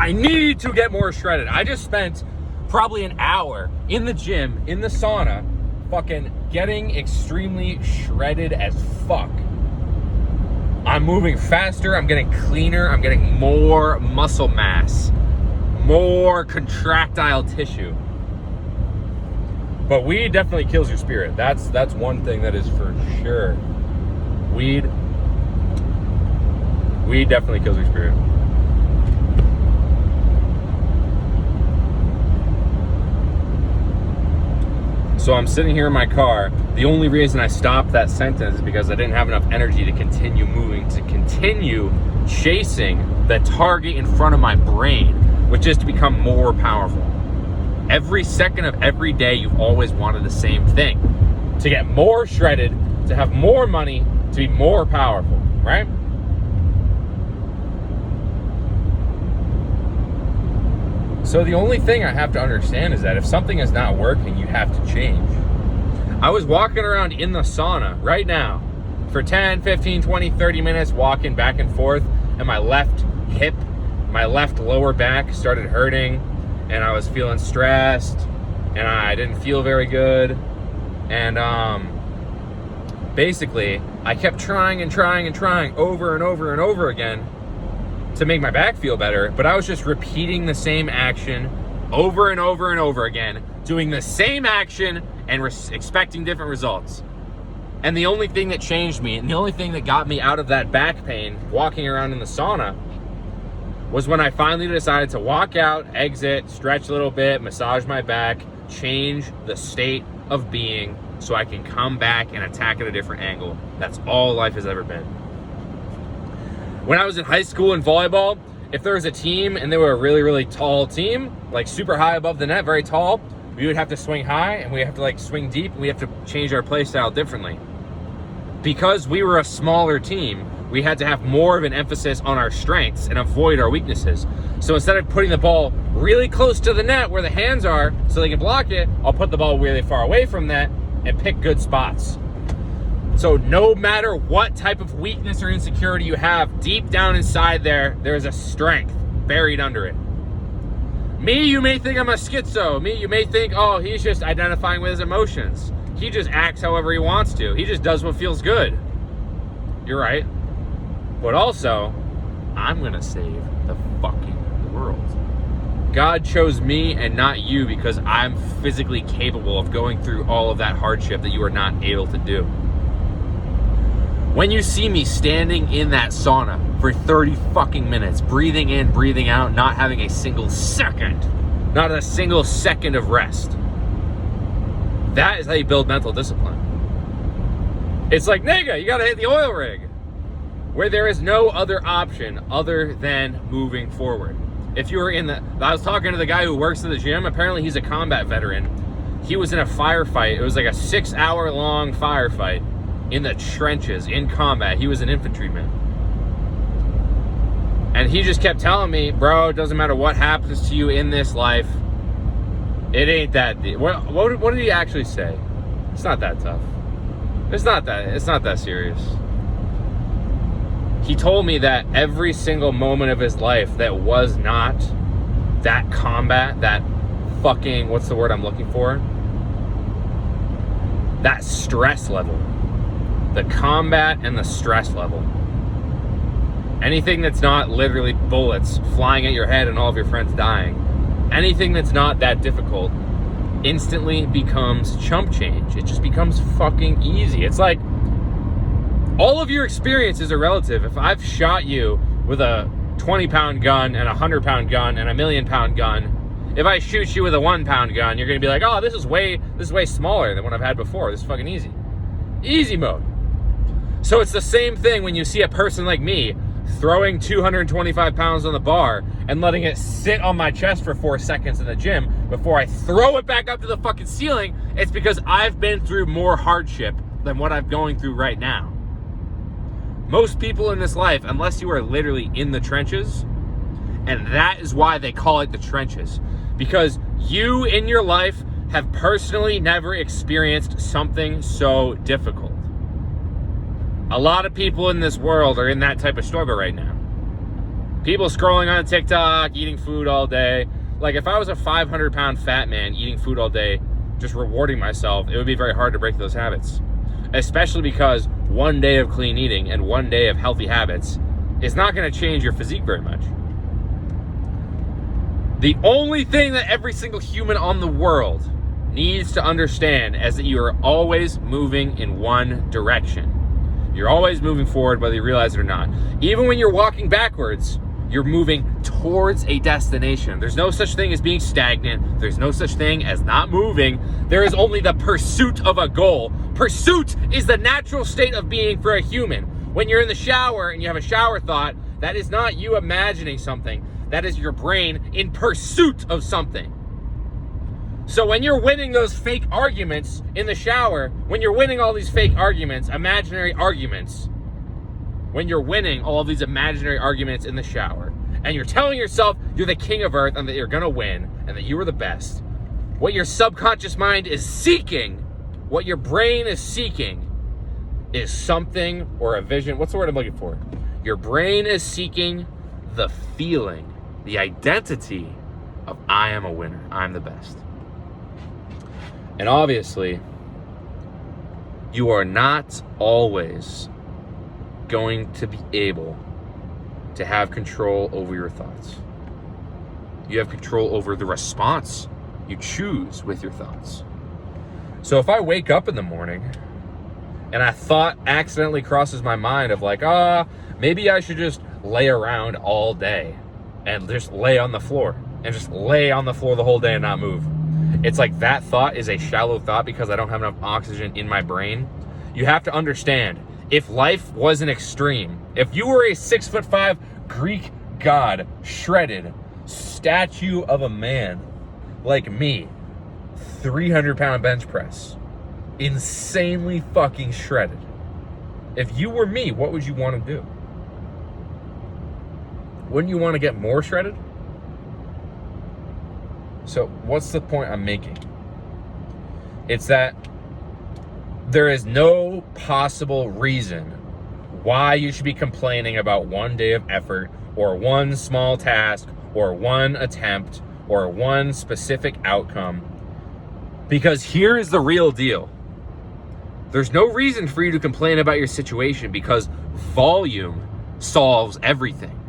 I need to get more shredded. I just spent probably an hour in the gym, in the sauna, fucking getting extremely shredded as fuck. I'm moving faster, I'm getting cleaner, I'm getting more muscle mass, more contractile tissue. But weed definitely kills your spirit. That's one thing that is for sure. Weed definitely kills your spirit. So I'm sitting here in my car. The only reason I stopped that sentence is because I didn't have enough energy to continue moving, to continue chasing the target in front of my brain, which is to become more powerful. Every second of every day, you've always wanted the same thing: to get more shredded, to have more money, to be more powerful, right? So the only thing I have to understand is that if something is not working, you have to change. I was walking around in the sauna right now for 10, 15, 20, 30 minutes, walking back and forth, and my left hip, my left lower back started hurting, and I was feeling stressed, and I didn't feel very good. And basically, I kept trying over and over again to make my back feel better, but I was just repeating the same action over and over again, doing the same action and expecting different results. And the only thing that changed me, and the only thing that got me out of that back pain walking around in the sauna, was when I finally decided to walk out, exit, stretch a little bit, massage my back, change the state of being so I can come back and attack at a different angle. That's all life has ever been. When I was in high school in volleyball, if there was a team and they were a really, really tall team, like super high above the net, very tall, we would have to swing high and we have to like swing deep, and we have to change our play style differently. Because we were a smaller team, we had to have more of an emphasis on our strengths and avoid our weaknesses. So instead of putting the ball really close to the net where the hands are so they can block it, I'll put the ball really far away from that and pick good spots. So no matter what type of weakness or insecurity you have, deep down inside there's a strength buried under it. Me, you may think I'm a schizo. Me, you may think, oh, he's just identifying with his emotions. He just acts however he wants to. He just does what feels good. You're right. But also, I'm gonna save the fucking world. God chose me and not you because I'm physically capable of going through all of that hardship that you are not able to do. When you see me standing in that sauna for 30 fucking minutes, breathing in, breathing out, not having a single second of rest, that is how you build mental discipline. It's like, nigga, you gotta hit the oil rig, where there is no other option other than moving forward. If you were I was talking to the guy who works at the gym, apparently he's a combat veteran. He was in a firefight. It was like a 6-hour long firefight in the trenches, in combat. He was an infantryman. And he just kept telling me, bro, it doesn't matter what happens to you in this life, it ain't that deep. What did he actually say? It's not that tough. It's not that serious. He told me that every single moment of his life that was not that combat, that fucking, what's the word I'm looking for? That stress level. The combat and the stress level. Anything that's not literally bullets flying at your head and all of your friends dying, anything that's not that difficult instantly becomes chump change. It just becomes fucking easy. It's like all of your experiences are relative. If I've shot you with a 20-pound gun and a 100-pound gun and a 1,000,000-pound gun, if I shoot you with a 1-pound gun, you're gonna be like, oh, this is way smaller than what I've had before. This is fucking easy. Easy mode. So it's the same thing when you see a person like me throwing 225 pounds on the bar and letting it sit on my chest for 4 seconds in the gym before I throw it back up to the fucking ceiling. It's because I've been through more hardship than what I'm going through right now. Most people in this life, unless you are literally in the trenches, and that is why they call it the trenches, because you in your life have personally never experienced something so difficult. A lot of people in this world are in that type of struggle right now. People scrolling on TikTok, eating food all day. Like, if I was a 500-pound fat man eating food all day, just rewarding myself, it would be very hard to break those habits. Especially because one day of clean eating and one day of healthy habits is not going to change your physique very much. The only thing that every single human on the world needs to understand is that you are always moving in one direction. You're always moving forward, whether you realize it or not. Even when you're walking backwards, you're moving towards a destination. There's no such thing as being stagnant. There's no such thing as not moving. There is only the pursuit of a goal. Pursuit is the natural state of being for a human. When you're in the shower and you have a shower thought, that is not you imagining something. That is your brain in pursuit of something. So when you're winning those fake arguments in the shower, when you're winning all these fake arguments, imaginary arguments, when you're winning all these imaginary arguments in the shower, and you're telling yourself you're the king of earth and that you're gonna win and that you are the best, what your subconscious mind is seeking, what your brain is seeking, is something or a vision. What's the word I'm looking for? Your brain is seeking the feeling, the identity of I am a winner, I'm the best. And obviously, you are not always going to be able to have control over your thoughts. You have control over the response you choose with your thoughts. So if I wake up in the morning and a thought accidentally crosses my mind of like, maybe I should just lay around all day and just lay on the floor and just lay on the floor the whole day and not move. It's like that thought is a shallow thought because I don't have enough oxygen in my brain. You have to understand, if life was an extreme, if you were a 6'5" Greek god, shredded statue of a man like me, 300-pound bench press, insanely fucking shredded. If you were me, what would you want to do? Wouldn't you want to get more shredded? So what's the point I'm making? It's that there is no possible reason why you should be complaining about one day of effort or one small task or one attempt or one specific outcome. Because here is the real deal. There's no reason for you to complain about your situation because volume solves everything.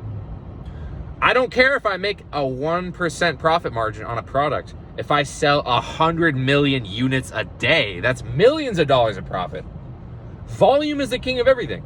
I don't care if I make a 1% profit margin on a product. If I sell 100 million units a day, that's millions of dollars of profit. Volume is the king of everything.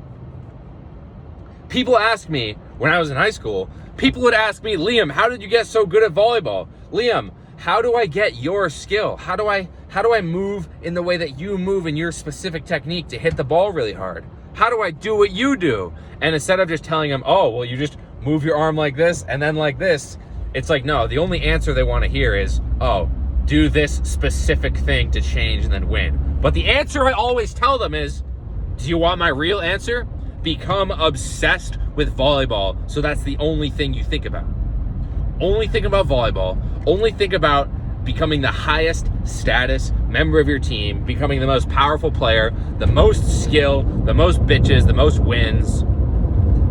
People ask me, when I was in high school, people would ask me, Liam, how did you get so good at volleyball? Liam, how do I get your skill? How do I move in the way that you move in your specific technique to hit the ball really hard? How do I do what you do? And instead of just telling them, oh, well, you just move your arm like this and then like this, it's like, no, the only answer they want to hear is, oh, do this specific thing to change and then win. But the answer I always tell them is, do you want my real answer? Become obsessed with volleyball, so that's the only thing you think about. Only think about volleyball. Only think about becoming the highest status member of your team, becoming the most powerful player, the most skill, the most bitches, the most wins.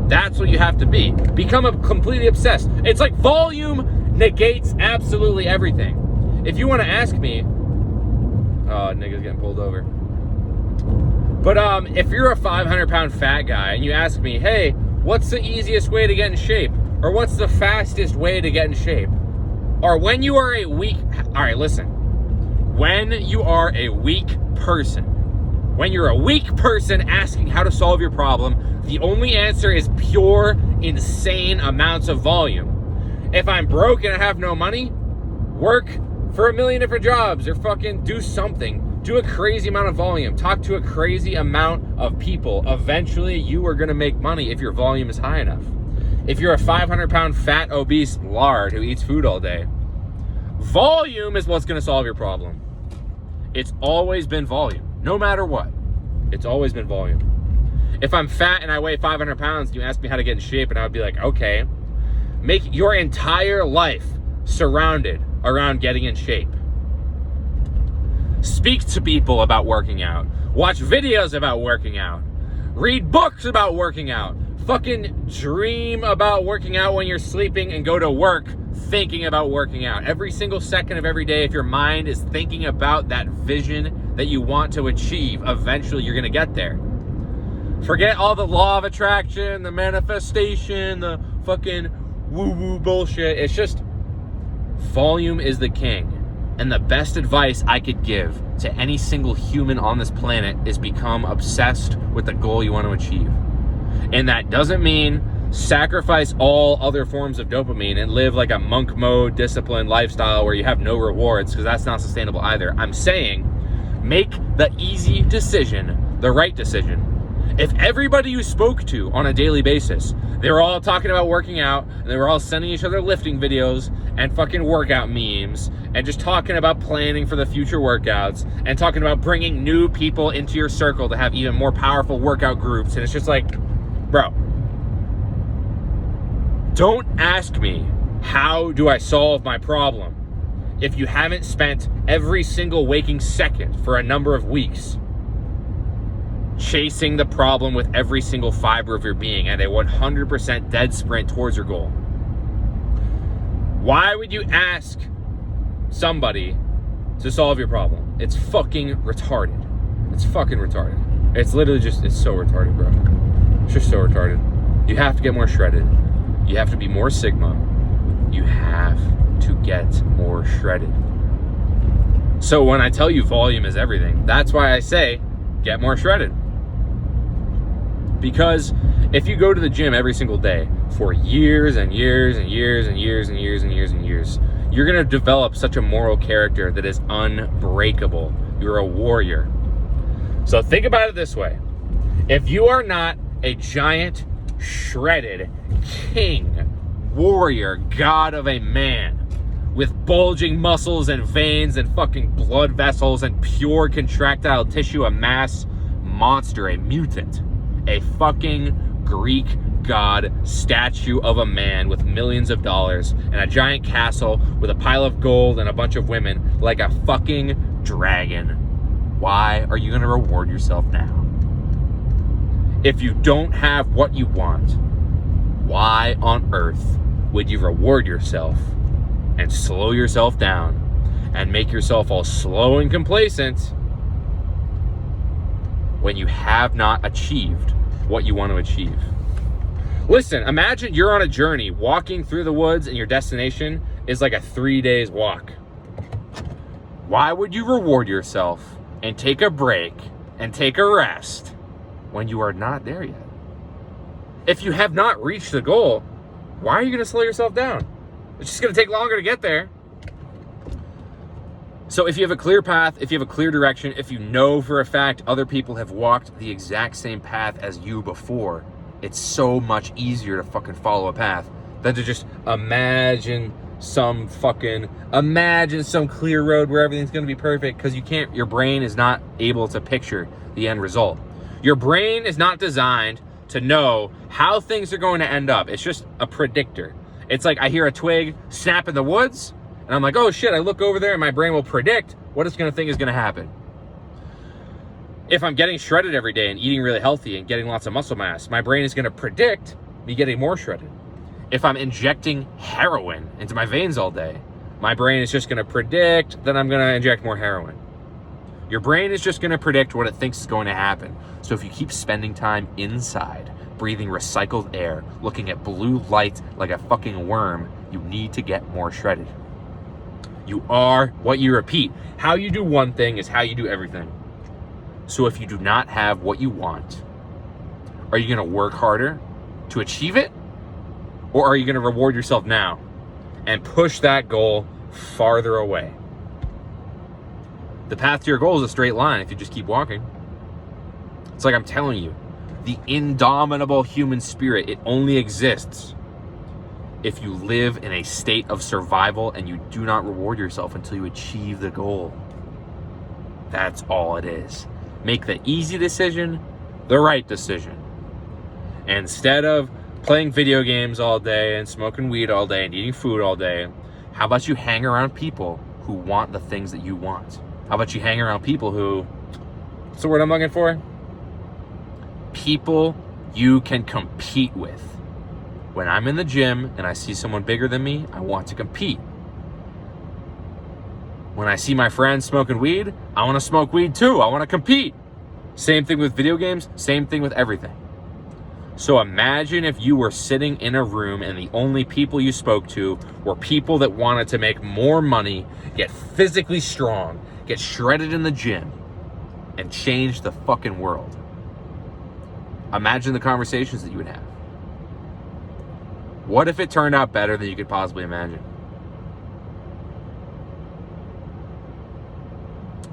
That's what you have to be. Become completely obsessed. It's like volume negates absolutely everything. If you want to ask me, oh, nigga's getting pulled over. But if you're a 500-pound fat guy and you ask me, hey, what's the easiest way to get in shape? Or what's the fastest way to get in shape? Or when you are a weak, all right, listen. When you are a weak person, when you're a weak person asking how to solve your problem, the only answer is pure, insane amounts of volume. If I'm broke and I have no money, work for 1 million different jobs or fucking do something. Do a crazy amount of volume. Talk to a crazy amount of people. Eventually, you are going to make money if your volume is high enough. If you're a 500-pound fat, obese lard who eats food all day, volume is what's going to solve your problem. It's always been volume. No matter what. It's always been volume. If I'm fat and I weigh 500 pounds and you ask me how to get in shape, and I would be like, okay, make your entire life surrounded around getting in shape. Speak to people about working out. Watch videos about working out. Read books about working out. fucking dream about working out when you're sleeping and go to work thinking about working out. Every single second of every day, if your mind is thinking about that vision that you want to achieve, eventually you're going to get there. Forget all the law of attraction, the manifestation, the fucking woo-woo bullshit. It's just volume is the king. And the best advice I could give to any single human on this planet is become obsessed with the goal you want to achieve. And that doesn't mean sacrifice all other forms of dopamine and live like a monk mode disciplined lifestyle where you have no rewards, because that's not sustainable either. I'm saying make the easy decision, the right decision. If everybody you spoke to on a daily basis, they were all talking about working out, and they were all sending each other lifting videos and fucking workout memes, and just talking about planning for the future workouts, and talking about bringing new people into your circle to have even more powerful workout groups, and it's just like, bro, don't ask me, how do I solve my problem, if you haven't spent every single waking second for a number of weeks chasing the problem with every single fiber of your being at a 100% dead sprint towards your goal. Why would you ask somebody to solve your problem? It's fucking retarded. It's fucking retarded. It's literally just, it's so retarded, bro. It's just so retarded. You have to get more shredded. You have to be more Sigma. You have to get more shredded. So when I tell you volume is everything, that's why I say get more shredded. Because if you go to the gym every single day for years and years and years and years and years and years and years, you're going to develop such a moral character that is unbreakable. You're a warrior. So think about it this way. If you are not a giant, shredded, king, warrior, god of a man with bulging muscles and veins and fucking blood vessels and pure contractile tissue, a mass monster, a mutant, a fucking Greek god statue of a man with millions of dollars and a giant castle with a pile of gold and a bunch of women like a fucking dragon, why are you going to reward yourself now? If you don't have what you want, why on earth would you reward yourself and slow yourself down and make yourself all slow and complacent when you have not achieved what you want to achieve? Listen, imagine you're on a journey walking through the woods and your destination is like a 3 days walk. Why would you reward yourself and take a break and take a rest when you are not there yet? If you have not reached the goal, why are you going to slow yourself down? It's just going to take longer to get there. So if you have a clear path, if you have a clear direction, if you know for a fact other people have walked the exact same path as you before, it's so much easier to fucking follow a path than to just imagine some clear road where everything's going to be perfect, because your brain is not able to picture the end result. Your brain is not designed to know how things are going to end up. It's just a predictor. It's like I hear a twig snap in the woods, and I'm like, oh shit, I look over there and my brain will predict what it's going to think is going to happen. If I'm getting shredded every day and eating really healthy and getting lots of muscle mass, my brain is going to predict me getting more shredded. If I'm injecting heroin into my veins all day, my brain is just going to predict that I'm going to inject more heroin. Your brain is just going to predict what it thinks is going to happen. So if you keep spending time inside, breathing recycled air, looking at blue light like a fucking worm, you need to get more shredded. You are what you repeat. How you do one thing is how you do everything. So if you do not have what you want, are you going to work harder to achieve it? Or are you going to reward yourself now and push that goal farther away? The path to your goal is a straight line if you just keep walking. It's like I'm telling you, the indomitable human spirit, it only exists if you live in a state of survival and you do not reward yourself until you achieve the goal. That's all it is. Make the easy decision, the right decision. Instead of playing video games all day and smoking weed all day and eating food all day, how about you hang around people who want the things that you want? How about you hang around people who, what's the word I'm looking for? People you can compete with. When I'm in the gym and I see someone bigger than me, I want to compete. When I see my friends smoking weed, I want to smoke weed too. I want to compete. Same thing with video games, same thing with everything. So imagine if you were sitting in a room and the only people you spoke to were people that wanted to make more money, get physically strong, get shredded in the gym, and change the fucking world. Imagine the conversations that you would have. What if it turned out better than you could possibly imagine?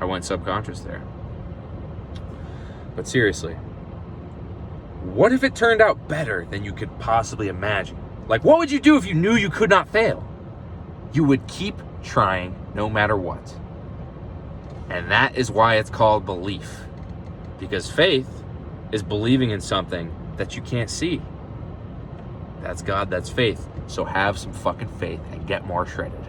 I went subconscious there. But seriously, what if it turned out better than you could possibly imagine? Like, what would you do if you knew you could not fail? You would keep trying no matter what. And that is why it's called belief. Because faith is believing in something that you can't see. That's God, that's faith. So have some fucking faith and get more shredded.